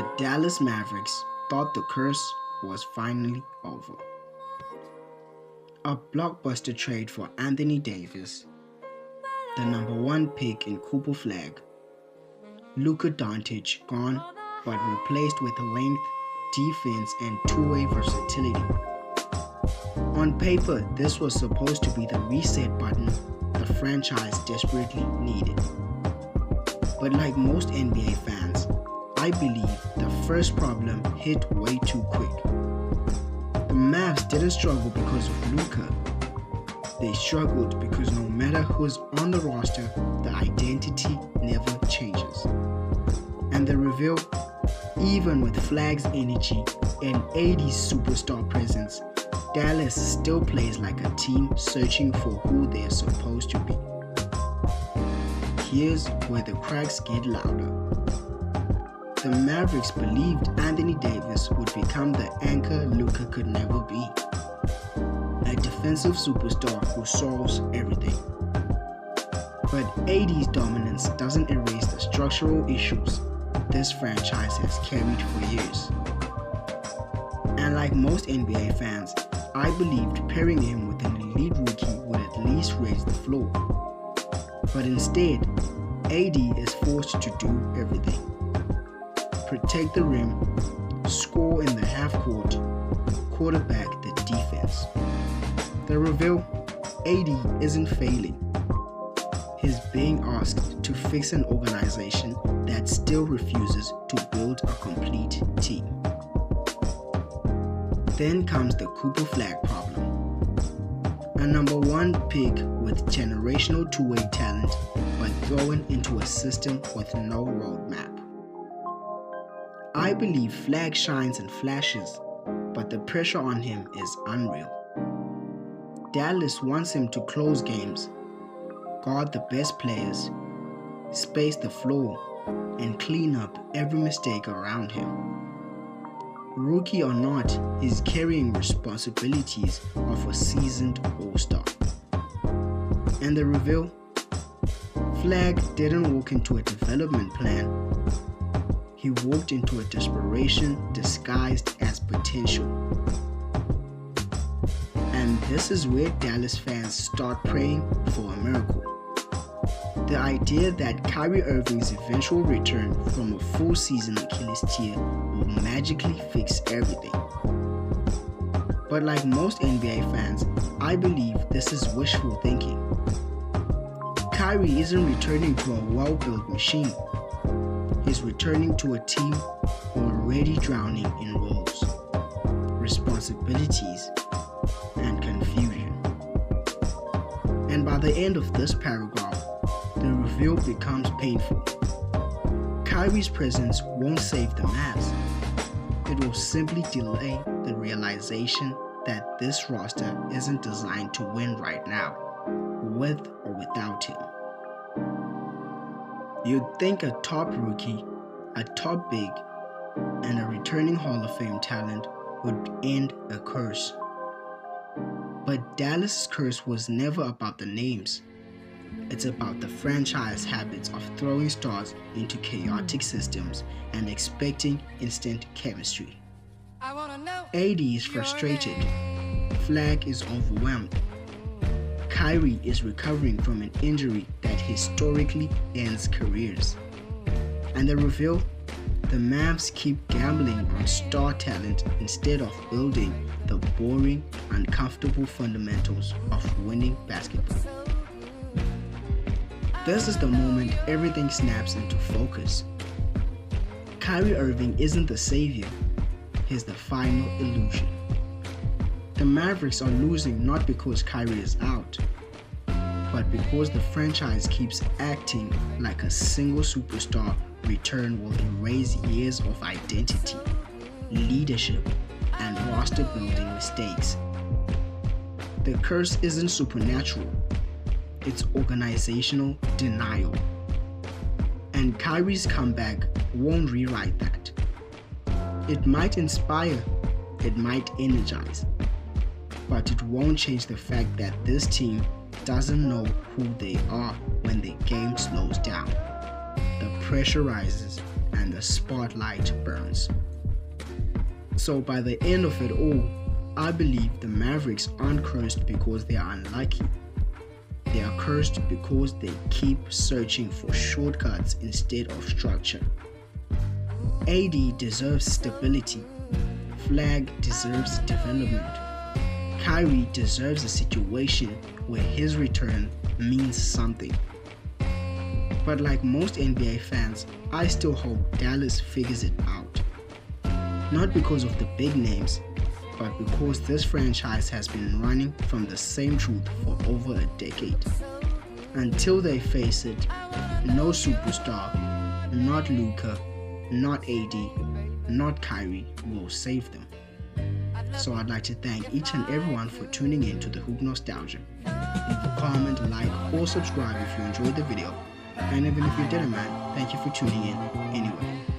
The Dallas Mavericks thought the curse was finally over. A blockbuster trade for Anthony Davis, the #1 pick in Cooper Flagg, Luka Doncic gone but replaced with length, defense and two-way versatility. On paper, this was supposed to be the reset button the franchise desperately needed. But like most NBA fans, I believe the first problem hit way too quick. The Mavs didn't struggle because of Luka. They struggled because no matter who's on the roster, the identity never changes. And the reveal, even with Flagg's energy and AD's superstar presence, Dallas still plays like a team searching for who they're supposed to be. Here's where the cracks get louder. The Mavericks believed Anthony Davis would become the anchor Luka could never be. A defensive superstar who solves everything. But AD's dominance doesn't erase the structural issues this franchise has carried for years. And like most NBA fans, I believed pairing him with an elite rookie would at least raise the floor. But instead, AD is forced to do everything. Protect the rim, score in the half court, quarterback the defense. The reveal, AD isn't failing. He's being asked to fix an organization that still refuses to build a complete team. Then comes the Cooper Flagg problem. A #1 pick with generational two-way talent, but thrown into a system with no roadmap. I believe Flagg shines in flashes, but the pressure on him is unreal. Dallas wants him to close games, guard the best players, space the floor, and clean up every mistake around him. Rookie or not, he's carrying responsibilities of a seasoned all-star. And the reveal? Flagg didn't walk into a development plan. He walked into a desperation disguised as potential. And this is where Dallas fans start praying for a miracle. The idea that Kyrie Irving's eventual return from a full season Achilles tear will magically fix everything. But like most NBA fans, I believe this is wishful thinking. Kyrie isn't returning to a well-built machine. He's returning to a team already drowning in roles, responsibilities, and confusion. And by the end of this paragraph, the reveal becomes painful. Kyrie's presence won't save the Mavs. It will simply delay the realization that this roster isn't designed to win right now, with or without him. You'd think a top rookie, a top big, and a returning Hall of Fame talent would end a curse. But Dallas' curse was never about the names. It's about the franchise habits of throwing stars into chaotic systems and expecting instant chemistry. AD is frustrated. Flagg is overwhelmed. Kyrie is recovering from an injury that historically ends careers. And the reveal? The Mavs keep gambling on star talent instead of building the boring, uncomfortable fundamentals of winning basketball. This is the moment everything snaps into focus. Kyrie Irving isn't the savior, he's the final illusion. The Mavericks are losing not because Kyrie is out, but because the franchise keeps acting like a single superstar return will erase years of identity, leadership, and roster building mistakes. The curse isn't supernatural, it's organizational denial. And Kyrie's comeback won't rewrite that. It might inspire, it might energize, but it won't change the fact that this team doesn't know who they are when the game slows down. The pressure rises and the spotlight burns. So by the end of it all, I believe the Mavericks aren't cursed because they are unlucky. They are cursed because they keep searching for shortcuts instead of structure. AD deserves stability. Flagg deserves development. Kyrie deserves a situation where his return means something. But like most NBA fans, I still hope Dallas figures it out. Not because of the big names, but because this franchise has been running from the same truth for over a decade. Until they face it, no superstar, not Luka, not AD, not Kyrie will save them. So I'd like to thank each and everyone for tuning in to the Hoop Nostalgia. Leave a comment, like, or subscribe if you enjoyed the video. And even if you didn't, man, thank you for tuning in anyway.